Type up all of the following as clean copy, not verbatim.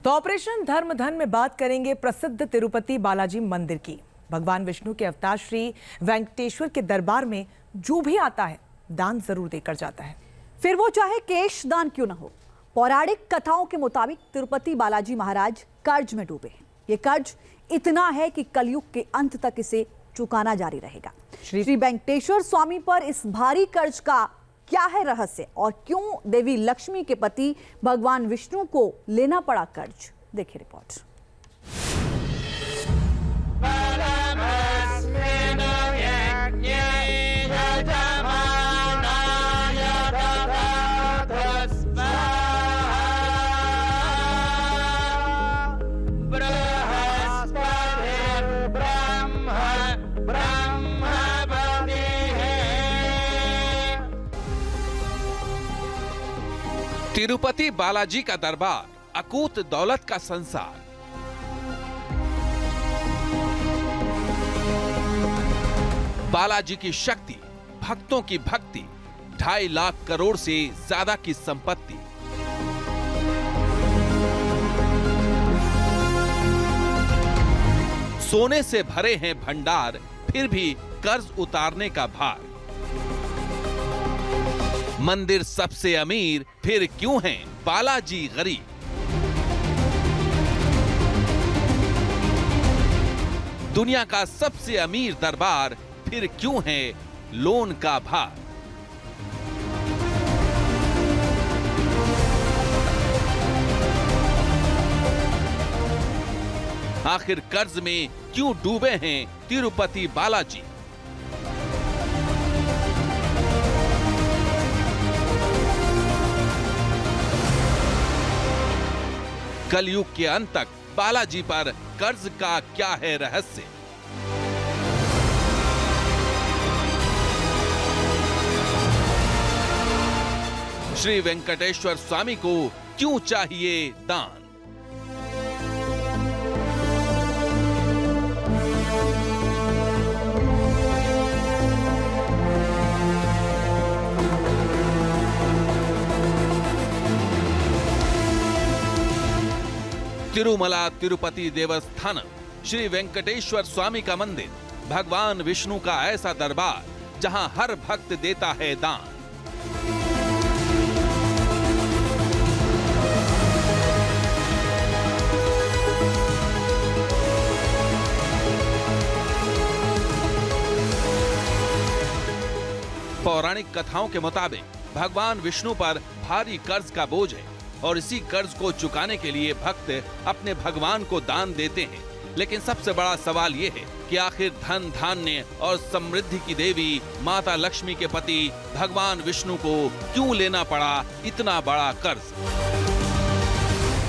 तो ऑपरेशन धर्म धन में बात करेंगे प्रसिद्ध तिरुपति बालाजी मंदिर की। भगवान विष्णु के अवतार श्री वेंकटेश्वर के दरबार में जो भी आता है दान जरूर देकर जाता है, फिर वो चाहे केश दान क्यों न हो। पौराणिक कथाओं के मुताबिक तिरुपति बालाजी महाराज कर्ज में डूबे हैं। ये कर्ज इतना है कि कलयुग के अंत तक इसे चुकाना जारी रहेगा। श्री वेंकटेश्वर स्वामी पर इस भारी कर्ज का क्या है रहस्य और क्यों देवी लक्ष्मी के पति भगवान विष्णु को लेना पड़ा कर्ज, देखिए रिपोर्ट। तिरुपति बालाजी का दरबार, अकूत दौलत का संसार। बालाजी की शक्ति, भक्तों की भक्ति, 2.5 लाख करोड़ से ज्यादा की संपत्ति। सोने से भरे हैं भंडार, फिर भी कर्ज उतारने का भार। मंदिर सबसे अमीर, फिर क्यों हैं बालाजी गरीब। दुनिया का सबसे अमीर दरबार, फिर क्यों है लोन का भार। आखिर कर्ज में क्यों डूबे हैं तिरुपति बालाजी। कलयुग के अंत तक बालाजी पर कर्ज का क्या है रहस्य। श्री वेंकटेश्वर स्वामी को क्यों चाहिए दान। तिरुमला तिरुपति देवस्थानम श्री वेंकटेश्वर स्वामी का मंदिर, भगवान विष्णु का ऐसा दरबार जहां हर भक्त देता है दान। पौराणिक कथाओं के मुताबिक भगवान विष्णु पर भारी कर्ज का बोझ है और इसी कर्ज को चुकाने के लिए भक्त अपने भगवान को दान देते हैं। लेकिन सबसे बड़ा सवाल ये है कि आखिर धन धान्य और समृद्धि की देवी माता लक्ष्मी के पति भगवान विष्णु को क्यों लेना पड़ा इतना बड़ा कर्ज।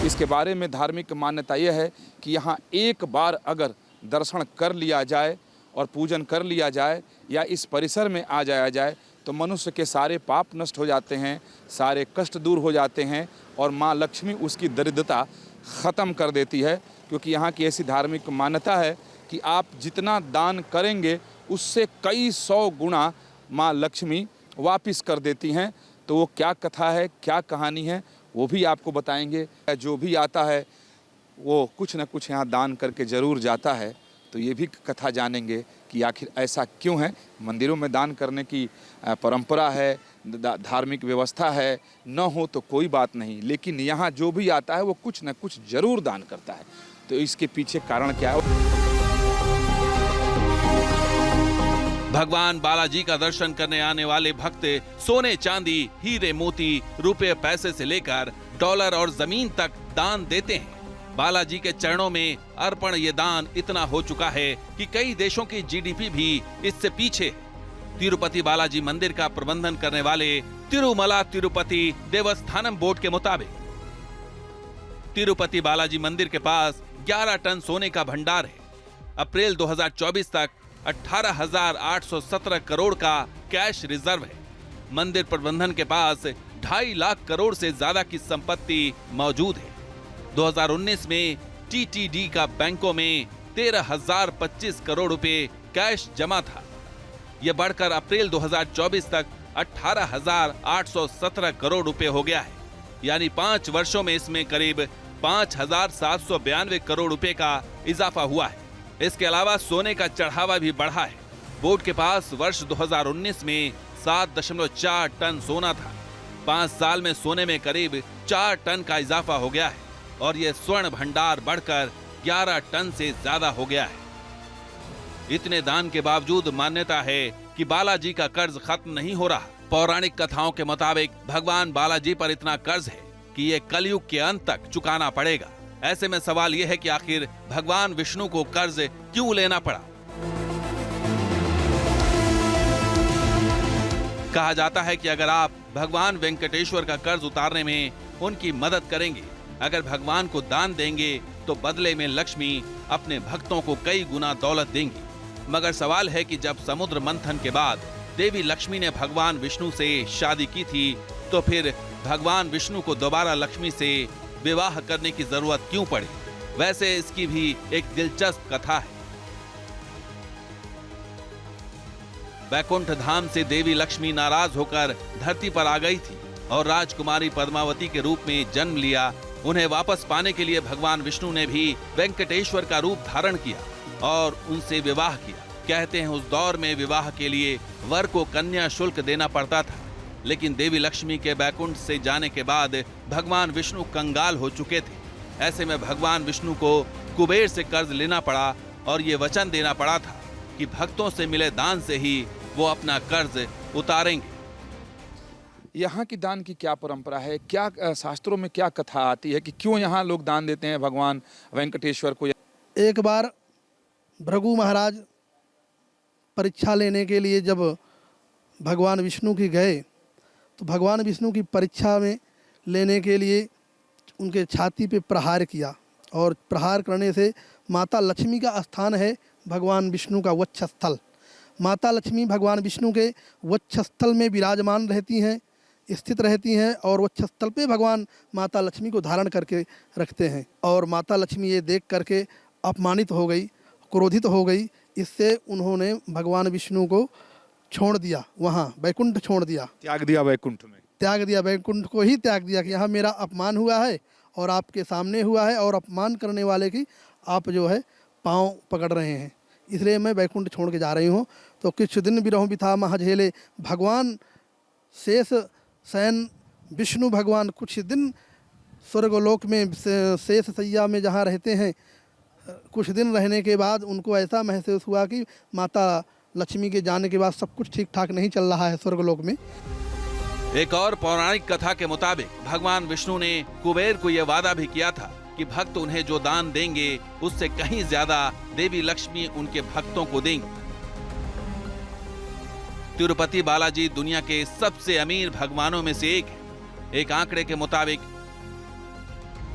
इसके बारे में धार्मिक मान्यता यह है कि यहाँ एक बार अगर दर्शन कर लिया जाए और पूजन कर लिया जाए या इस परिसर में आ जाया जाए तो मनुष्य के सारे पाप नष्ट हो जाते हैं, सारे कष्ट दूर हो जाते हैं और माँ लक्ष्मी उसकी दरिद्रता ख़त्म कर देती है। क्योंकि यहाँ की ऐसी धार्मिक मान्यता है कि आप जितना दान करेंगे उससे कई 100 गुना माँ लक्ष्मी वापस कर देती हैं। तो वो क्या कथा है, क्या कहानी है, वो भी आपको बताएंगे। जो भी आता है वो कुछ न कुछ यहाँ दान करके ज़रूर जाता है। तो ये भी कथा जानेंगे कि आखिर ऐसा क्यों है। मंदिरों में दान करने की परंपरा है, धार्मिक व्यवस्था है, न हो तो कोई बात नहीं, लेकिन यहाँ जो भी आता है वो कुछ न कुछ जरूर दान करता है। तो इसके पीछे कारण क्या है। भगवान बालाजी का दर्शन करने आने वाले भक्त सोने चांदी, हीरे मोती, रुपए पैसे से लेकर डॉलर और जमीन तक दान देते हैं। बालाजी के चरणों में अर्पण ये दान इतना हो चुका है कि कई देशों की जीडीपी भी इससे पीछे है। तिरुपति बालाजी मंदिर का प्रबंधन करने वाले तिरुमला तिरुपति देवस्थानम बोर्ड के मुताबिक तिरुपति बालाजी मंदिर के पास 11 टन सोने का भंडार है। अप्रैल 2024 तक 18,817 करोड़ का कैश रिजर्व है। मंदिर प्रबंधन के पास 2.5 लाख करोड़ से ज्यादा की संपत्ति मौजूद है। 2019 में टीटीडी का बैंकों में 13,025 करोड़ रुपए कैश जमा था। यह बढ़कर अप्रैल 2024 तक 18,817 करोड़ रुपए हो गया है। यानी 5 वर्षों में इसमें करीब 5,792 करोड़ रुपए का इजाफा हुआ है। इसके अलावा सोने का चढ़ावा भी बढ़ा है। बोर्ड के पास वर्ष 2019 में 7.4 टन सोना था। 5 साल में सोने में करीब 4 टन का इजाफा हो गया है और ये स्वर्ण भंडार बढ़कर 11 टन से ज्यादा हो गया है। इतने दान के बावजूद मान्यता है कि बालाजी का कर्ज खत्म नहीं हो रहा। पौराणिक कथाओं के मुताबिक भगवान बालाजी पर इतना कर्ज है कि ये कलयुग के अंत तक चुकाना पड़ेगा। ऐसे में सवाल यह है कि आखिर भगवान विष्णु को कर्ज क्यों लेना पड़ा। कहा जाता है कि अगर आप भगवान वेंकटेश्वर का कर्ज उतारने में उनकी मदद करेंगे, अगर भगवान को दान देंगे तो बदले में लक्ष्मी अपने भक्तों को कई गुना दौलत देंगी। मगर सवाल है कि जब समुद्र मंथन के बाद देवी लक्ष्मी ने भगवान विष्णु से शादी की थी तो फिर भगवान विष्णु को दोबारा लक्ष्मी से विवाह करने की जरूरत क्यों पड़ी। वैसे इसकी भी एक दिलचस्प कथा है। वैकुंठ धाम से देवी लक्ष्मी नाराज होकर धरती पर आ गई थी और राजकुमारी पद्मावती के रूप में जन्म लिया। उन्हें वापस पाने के लिए भगवान विष्णु ने भी वेंकटेश्वर का रूप धारण किया और उनसे विवाह किया। कहते हैं उस दौर में विवाह के लिए वर को कन्या शुल्क देना पड़ता था, लेकिन देवी लक्ष्मी के बैकुंठ से जाने के बाद भगवान विष्णु कंगाल हो चुके थे। ऐसे में भगवान विष्णु को कुबेर से कर्ज लेना पड़ा और ये वचन देना पड़ा था कि भक्तों से मिले दान से ही वो अपना कर्ज उतारेंगे। यहाँ की दान की क्या परंपरा है, क्या शास्त्रों में क्या कथा आती है कि क्यों यहाँ लोग दान देते हैं भगवान वेंकटेश्वर को। एक बार भृगु महाराज परीक्षा लेने के लिए जब भगवान विष्णु की गए तो भगवान विष्णु की परीक्षा में लेने के लिए उनके छाती पे प्रहार किया और प्रहार करने से माता लक्ष्मी का स्थान है भगवान विष्णु का वक्षस्थल। माता लक्ष्मी भगवान विष्णु के वक्षस्थल में विराजमान रहती हैं, स्थित रहती हैं और वक्षस्थल पे भगवान माता लक्ष्मी को धारण करके रखते हैं। और माता लक्ष्मी ये देख करके अपमानित हो गई, क्रोधित हो गई। इससे उन्होंने भगवान विष्णु को छोड़ दिया, वहाँ वैकुंठ छोड़ दिया, त्याग दिया वैकुंठ में, त्याग दिया, वैकुंठ को ही त्याग दिया कि यहाँ मेरा अपमान हुआ है और आपके सामने हुआ है और अपमान करने वाले की आप जो है पाँव पकड़ रहे हैं, इसलिए मैं वैकुंठ छोड़ के जा रही हूँ। तो कुछ दिन विरह बिथा मह झेले, भगवान शेष शयन विष्णु भगवान कुछ दिन स्वर्गलोक में शेष सैया में जहाँ रहते हैं, कुछ दिन रहने के बाद उनको ऐसा महसूस हुआ कि माता लक्ष्मी के जाने के बाद सब कुछ ठीक ठाक नहीं चल रहा है स्वर्गलोक में। एक और पौराणिक कथा के मुताबिक भगवान विष्णु ने कुबेर को यह वादा भी किया था कि भक्त उन्हें जो दान देंगे उससे कहीं ज्यादा देवी लक्ष्मी उनके भक्तों को देंगी। तिरुपति बालाजी दुनिया के सबसे अमीर भगवानों में से एक है। एक आंकड़े के मुताबिक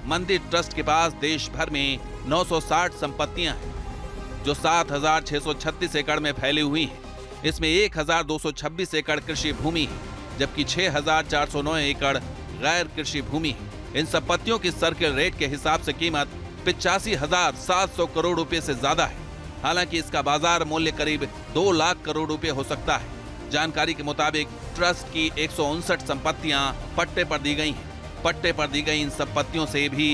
मंदिर ट्रस्ट के पास देश भर में 960 संपत्तियां हैं जो 7,636 एकड़ में फैली हुई हैं। इसमें 1,226 एकड़ कृषि भूमि है, जबकि 6,409 एकड़ गैर कृषि भूमि है। इन संपत्तियों की सर्किल रेट के हिसाब से कीमत 85,700 करोड़ रुपए से ज्यादा है। हालांकि इसका बाजार मूल्य करीब 2 लाख करोड़ रुपए हो सकता है। जानकारी के मुताबिक ट्रस्ट की 159 संपत्तियां पट्टे पर दी गई हैं। पट्टे पर दी गई इन संपत्तियों से भी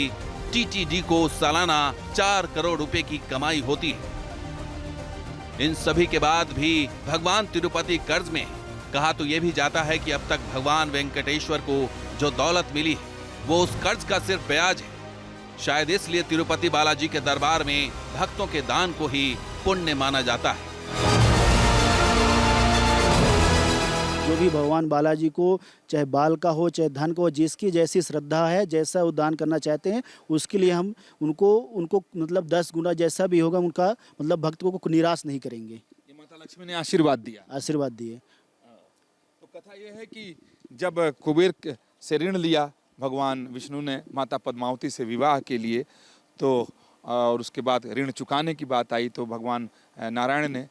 टीटीडी को सालाना 4 करोड़ रुपए की कमाई होती है। इन सभी के बाद भी भगवान तिरुपति कर्ज में है। कहा तो यह भी जाता है कि अब तक भगवान वेंकटेश्वर को जो दौलत मिली है वो उस कर्ज का सिर्फ ब्याज है। शायद इसलिए तिरुपति बालाजी के दरबार में भक्तों के दान को ही पुण्य माना जाता है। जो भी भगवान बालाजी को चाहे बाल का हो चाहे धन का हो, जिसकी जैसी श्रद्धा है, जैसा वो दान करना चाहते हैं, उसके लिए हम उनको मतलब 10 गुना जैसा भी होगा उनका मतलब भक्त को निराश नहीं करेंगे। ये माता लक्ष्मी ने आशीर्वाद दिए। तो कथा यह है कि जब कुबेर से ऋण लिया भगवान विष्णु ने माता पद्मावती से विवाह के लिए, तो और उसके बाद ऋण चुकाने की बात आई तो भगवान नारायण ने,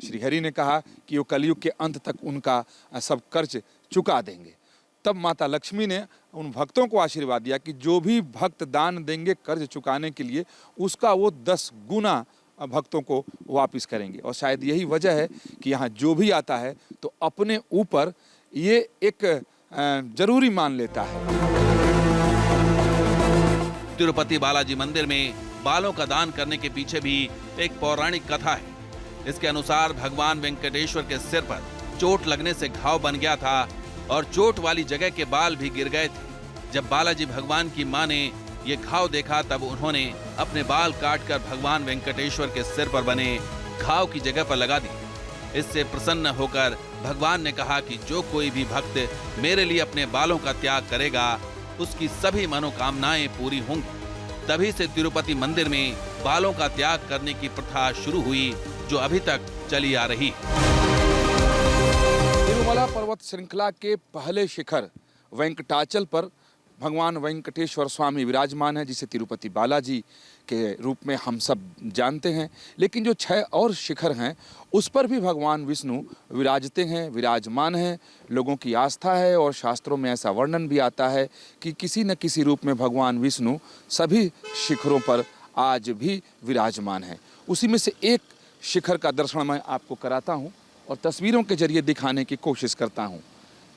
श्री हरि ने कहा कि वो कलयुग के अंत तक उनका सब कर्ज चुका देंगे। तब माता लक्ष्मी ने उन भक्तों को आशीर्वाद दिया कि जो भी भक्त दान देंगे कर्ज चुकाने के लिए, उसका वो 10 गुना भक्तों को वापस करेंगे। और शायद यही वजह है कि यहाँ जो भी आता है तो अपने ऊपर ये एक जरूरी मान लेता है। तिरुपति बालाजी मंदिर में बालों का दान करने के पीछे भी एक पौराणिक कथा है। इसके अनुसार भगवान वेंकटेश्वर के सिर पर चोट लगने से घाव बन गया था और चोट वाली जगह के बाल भी गिर गए थे। जब बालाजी भगवान की मां ने ये घाव देखा तब उन्होंने अपने बाल काटकर भगवान वेंकटेश्वर के सिर पर बने घाव की जगह पर लगा दिए। इससे प्रसन्न होकर भगवान ने कहा कि जो कोई भी भक्त मेरे लिए अपने बालों का त्याग करेगा उसकी सभी मनोकामनाएं पूरी होंगी। तभी से तिरुपति मंदिर में बालों का त्याग करने की प्रथा शुरू हुई, जो अभी तक चली आ रही है। तिरुमला पर्वत श्रृंखला के पहले शिखर वेंकटाचल पर भगवान वेंकटेश्वर स्वामी विराजमान है, जिसे तिरुपति बालाजी के रूप में हम सब जानते हैं। लेकिन जो 6 और शिखर हैं उस पर भी भगवान विष्णु विराजते हैं, विराजमान हैं। लोगों की आस्था है और शास्त्रों में ऐसा वर्णन भी आता है कि किसी न किसी रूप में भगवान विष्णु सभी शिखरों पर आज भी विराजमान हैं। उसी में से एक शिखर का दर्शन मैं आपको कराता हूँ और तस्वीरों के जरिए दिखाने की कोशिश करता हूँ।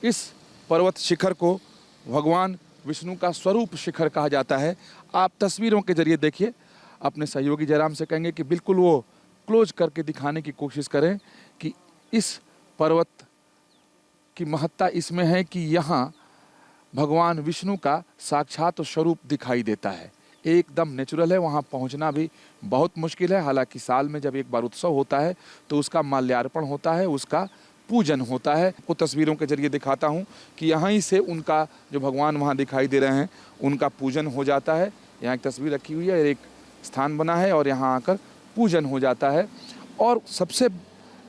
इस पर्वत शिखर को भगवान विष्णु का स्वरूप शिखर कहा जाता है। आप तस्वीरों के जरिए देखिए। अपने सहयोगी जयराम से कहेंगे कि बिल्कुल वो क्लोज करके दिखाने की कोशिश करें कि इस पर्वत की महत्ता इसमें है कि यहाँ भगवान विष्णु का साक्षात स्वरूप दिखाई देता है। एकदम नेचुरल है, वहाँ पहुँचना भी बहुत मुश्किल है। हालांकि साल में जब एक बार उत्सव होता है तो उसका माल्यार्पण होता है, उसका पूजन होता है। वो तस्वीरों के जरिए दिखाता हूँ कि यहाँ ही से उनका जो भगवान वहाँ दिखाई दे रहे हैं उनका पूजन हो जाता है। यहाँ एक तस्वीर रखी हुई है, एक स्थान बना है और यहाँ आकर पूजन हो जाता है। और सबसे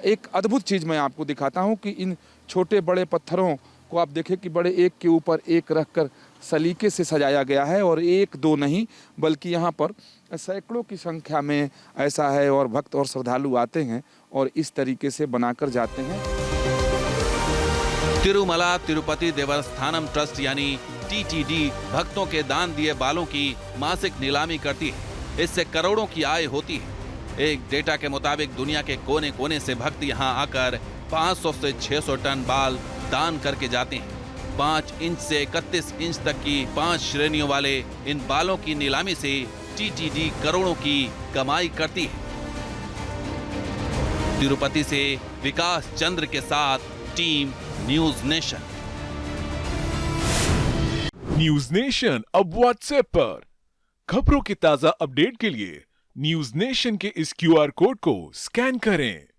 एक अद्भुत चीज़ मैं आपको दिखाता हूँ कि इन छोटे बड़े पत्थरों को आप देखें कि बड़े एक के ऊपर एक रखकर सलीके से सजाया गया है और 1-2 नहीं बल्कि यहाँ पर सैकड़ों की संख्या में ऐसा है और भक्त और श्रद्धालु आते हैं और इस तरीके से बनाकर जाते हैं। तिरुमला तिरुपति देवस्थानम ट्रस्ट यानी TTD भक्तों के दान दिए बालों की मासिक नीलामी करती है। इससे करोड़ों की आय होती है। एक डेटा के मुताबिक दुनिया के कोने कोने से भक्त यहाँ आकर 500 से 600 टन बाल दान करके जाते हैं। 5 इंच से 31 इंच तक की 5 श्रेणियों वाले इन बालों की नीलामी से TTD करोड़ों की कमाई करती है। तिरुपति से विकास चंद्र के साथ team news nation. News nation अब व्हाट्सएप पर खबरों की ताजा अपडेट के लिए न्यूज नेशन के इस QR कोड को स्कैन करें।